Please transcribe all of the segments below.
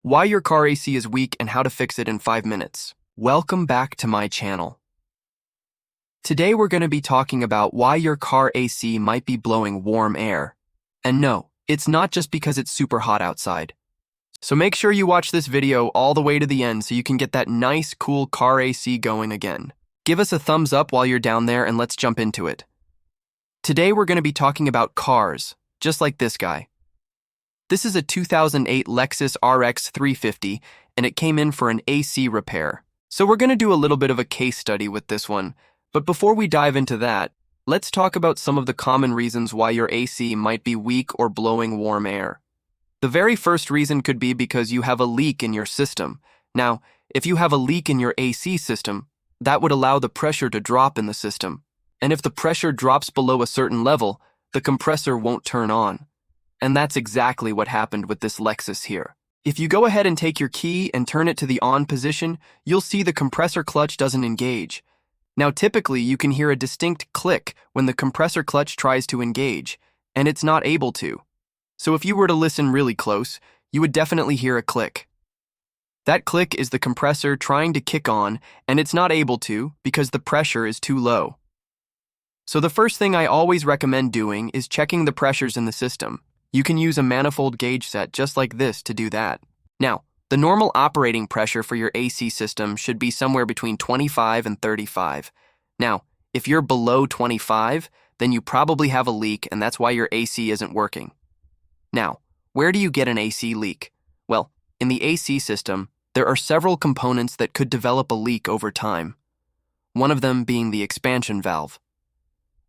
Why your car AC is weak and how to fix it in 5 minutes. Welcome back to my channel. Today we're going to be talking about why your car AC might be blowing warm air. And no, it's not just because it's super hot outside. So make sure you watch this video all the way to the end so you can get that nice, cool car AC going again. Give us a thumbs up while you're down there and let's jump into it. Today we're going to be talking about cars, just like this guy. This is a 2008 Lexus RX 350, and it came in for an AC repair. So we're going to do a little bit of a case study with this one. But before we dive into that, let's talk about some of the common reasons why your AC might be weak or blowing warm air. The very first reason could be because you have a leak in your system. Now, if you have a leak in your AC system, that would allow the pressure to drop in the system. And if the pressure drops below a certain level, the compressor won't turn on. And that's exactly what happened with this Lexus here. If you go ahead and take your key and turn it to the on position, you'll see the compressor clutch doesn't engage. Now typically you can hear a distinct click when the compressor clutch tries to engage, and it's not able to. So if you were to listen really close, you would definitely hear a click. That click is the compressor trying to kick on, and it's not able to because the pressure is too low. So the first thing I always recommend doing is checking the pressures in the system. You can use a manifold gauge set just like this to do that. Now, the normal operating pressure for your AC system should be somewhere between 25 and 35. Now, if you're below 25, then you probably have a leak and that's why your AC isn't working. Now, where do you get an AC leak? Well, in the AC system, there are several components that could develop a leak over time. One of them being the expansion valve.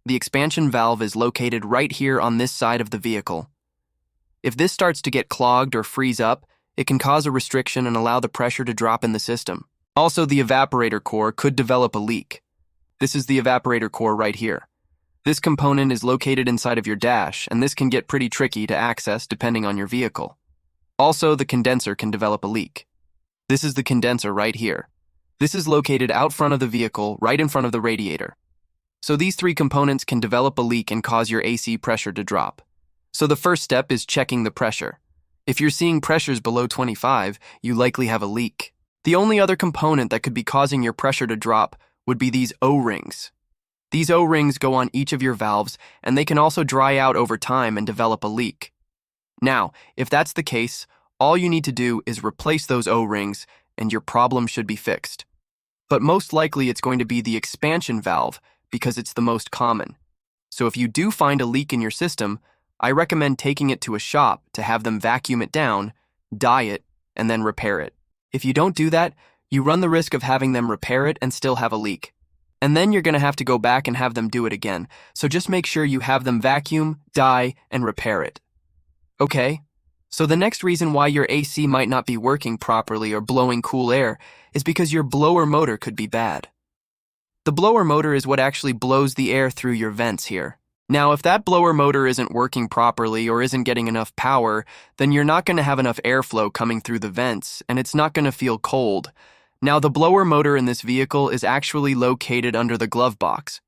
The expansion valve is located right here on this side of the vehicle. If this starts to get clogged or freeze up, it can cause a restriction and allow the pressure to drop in the system. Also, the evaporator core could develop a leak. This is the evaporator core right here. This component is located inside of your dash, and this can get pretty tricky to access depending on your vehicle. Also, the condenser can develop a leak. This is the condenser right here. This is located out front of the vehicle, right in front of the radiator. So these three components can develop a leak and cause your AC pressure to drop. So the first step is checking the pressure. If you're seeing pressures below 25, you likely have a leak. The only other component that could be causing your pressure to drop would be these O-rings. These O-rings go on each of your valves, and they can also dry out over time and develop a leak. Now, if that's the case, all you need to do is replace those O-rings, and your problem should be fixed. But most likely it's going to be the expansion valve because it's the most common. So if you do find a leak in your system, I recommend taking it to a shop to have them vacuum it down, dye it, and then repair it. If you don't do that, you run the risk of having them repair it and still have a leak. And then you're going to have to go back and have them do it again. So just make sure you have them vacuum, dye, and repair it. Okay? So the next reason why your AC might not be working properly or blowing cool air is because your blower motor could be bad. The blower motor is what actually blows the air through your vents here. Now, if that blower motor isn't working properly or isn't getting enough power, then you're not going to have enough airflow coming through the vents, and it's not going to feel cold. Now, the blower motor in this vehicle is actually located under the glove box.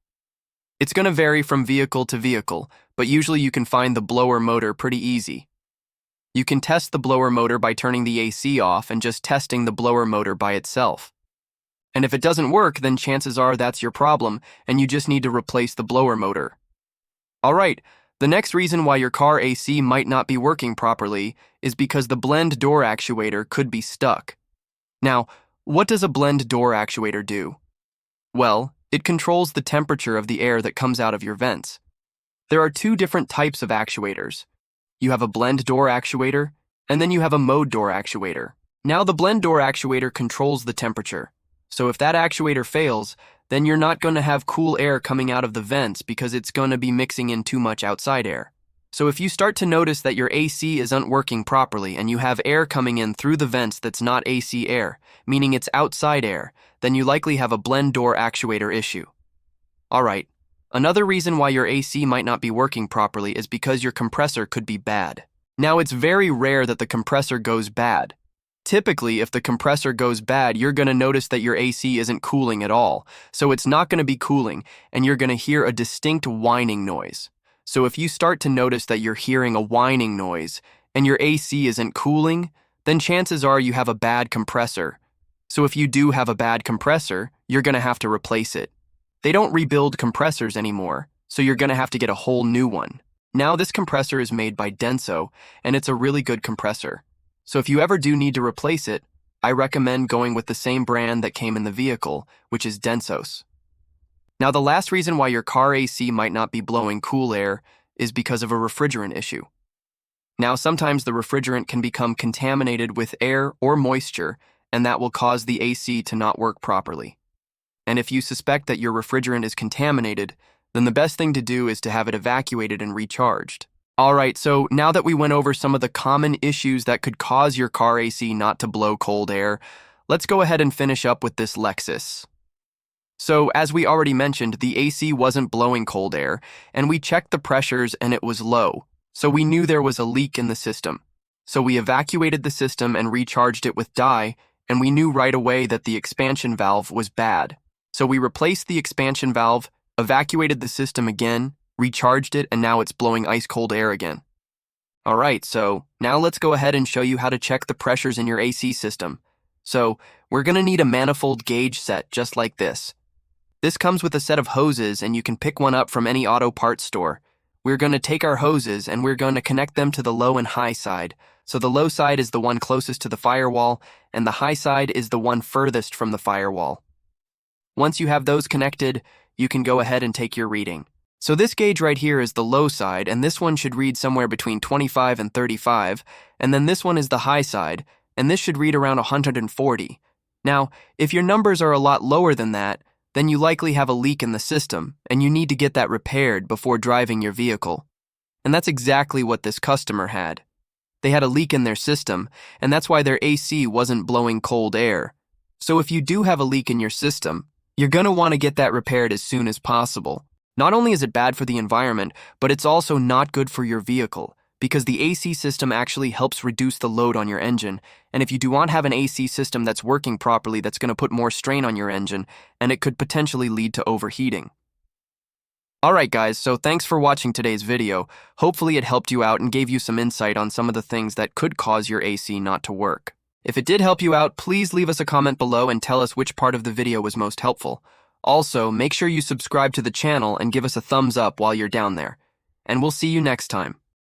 It's going to vary from vehicle to vehicle, but usually you can find the blower motor pretty easy. You can test the blower motor by turning the AC off and just testing the blower motor by itself. And if it doesn't work, then chances are that's your problem, and you just need to replace the blower motor. Alright, the next reason why your car AC might not be working properly is because the blend door actuator could be stuck. Now, what does a blend door actuator do? Well, it controls the temperature of the air that comes out of your vents. There are two different types of actuators. You have a blend door actuator, and then you have a mode door actuator. Now, the blend door actuator controls the temperature. So if that actuator fails, then you're not going to have cool air coming out of the vents because it's going to be mixing in too much outside air. So if you start to notice that your AC isn't working properly and you have air coming in through the vents that's not AC air, meaning it's outside air, then you likely have a blend door actuator issue. Alright, another reason why your AC might not be working properly is because your compressor could be bad. Now, it's very rare that the compressor goes bad. Typically, if the compressor goes bad, you're going to notice that your AC isn't cooling at all, so it's not going to be cooling, and you're going to hear a distinct whining noise. So if you start to notice that you're hearing a whining noise, and your AC isn't cooling, then chances are you have a bad compressor. So if you do have a bad compressor, you're going to have to replace it. They don't rebuild compressors anymore, so you're going to have to get a whole new one. Now this compressor is made by Denso, and it's a really good compressor. So if you ever do need to replace it, I recommend going with the same brand that came in the vehicle, which is Densos. Now the last reason why your car AC might not be blowing cool air is because of a refrigerant issue. Now sometimes the refrigerant can become contaminated with air or moisture, and that will cause the AC to not work properly. And if you suspect that your refrigerant is contaminated, then the best thing to do is to have it evacuated and recharged. Alright, so now that we went over some of the common issues that could cause your car AC not to blow cold air, let's go ahead and finish up with this Lexus. So, as we already mentioned, the AC wasn't blowing cold air, and we checked the pressures and it was low, so we knew there was a leak in the system. So we evacuated the system and recharged it with dye, and we knew right away that the expansion valve was bad. So we replaced the expansion valve, evacuated the system again, recharged it, and now it's blowing ice-cold air again. Alright, so now let's go ahead and show you how to check the pressures in your AC system. So, we're going to need a manifold gauge set just like this. This comes with a set of hoses, and you can pick one up from any auto parts store. We're going to take our hoses and we're going to connect them to the low and high side. So the low side is the one closest to the firewall, and the high side is the one furthest from the firewall. Once you have those connected, you can go ahead and take your reading. So this gauge right here is the low side, and this one should read somewhere between 25 and 35, and then this one is the high side, and this should read around 140. Now, if your numbers are a lot lower than that, then you likely have a leak in the system, and you need to get that repaired before driving your vehicle. And that's exactly what this customer had. They had a leak in their system, and that's why their AC wasn't blowing cold air. So if you do have a leak in your system, you're going to want to get that repaired as soon as possible. Not only is it bad for the environment, but it's also not good for your vehicle, because the AC system actually helps reduce the load on your engine, and if you do not have an AC system that's working properly, that's going to put more strain on your engine, and it could potentially lead to overheating. Alright guys, so thanks for watching today's video. Hopefully it helped you out and gave you some insight on some of the things that could cause your AC not to work. If it did help you out, please leave us a comment below and tell us which part of the video was most helpful. Also, make sure you subscribe to the channel and give us a thumbs up while you're down there. And we'll see you next time.